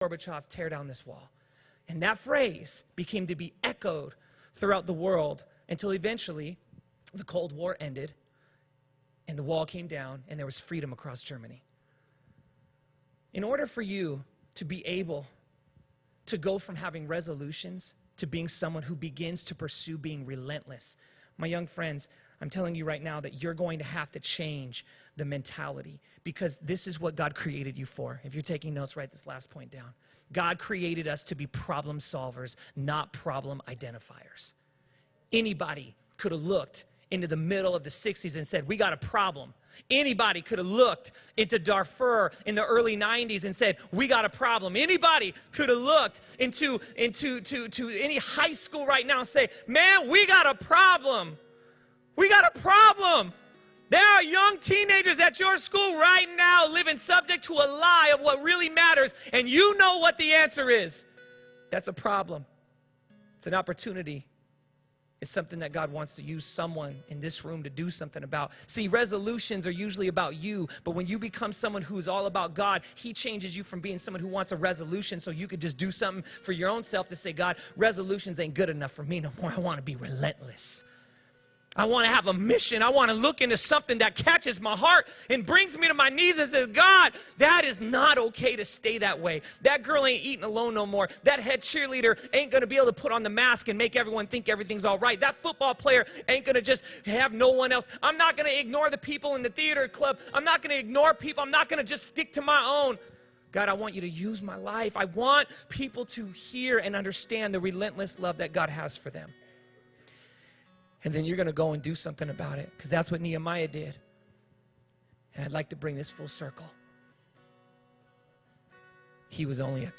Gorbachev, tear down this wall. And that phrase became to be echoed throughout the world until eventually the Cold War ended and the wall came down and there was freedom across Germany. In order for you to be able to go from having resolutions to being someone who begins to pursue being relentless, my young friends, I'm telling you right now that you're going to have to change the mentality, because this is what God created you for. If you're taking notes, write this last point down. God created us to be problem solvers, not problem identifiers. Anybody could have looked into the middle of the 60s and said, we got a problem. Anybody could have looked into Darfur in the early 90s and said, we got a problem. Anybody could have looked into any high school right now and say, man, we got a problem. We got a problem. There are young teenagers at your school right now living subject to a lie of what really matters, and you know what the answer is. That's a problem. It's an opportunity. It's something that God wants to use someone in this room to do something about. See, resolutions are usually about you, but when you become someone who's all about God, He changes you from being someone who wants a resolution so you could just do something for your own self to say, God, resolutions ain't good enough for me no more. I want to be relentless. I want to have a mission. I want to look into something that catches my heart and brings me to my knees and says, God, that is not okay to stay that way. That girl ain't eating alone no more. That head cheerleader ain't going to be able to put on the mask and make everyone think everything's all right. That football player ain't going to just have no one else. I'm not going to ignore the people in the theater club. I'm not going to ignore people. I'm not going to just stick to my own. God, I want you to use my life. I want people to hear and understand the relentless love that God has for them. And then you're going to go and do something about it, because that's what Nehemiah did. And I'd like to bring this full circle. He was only a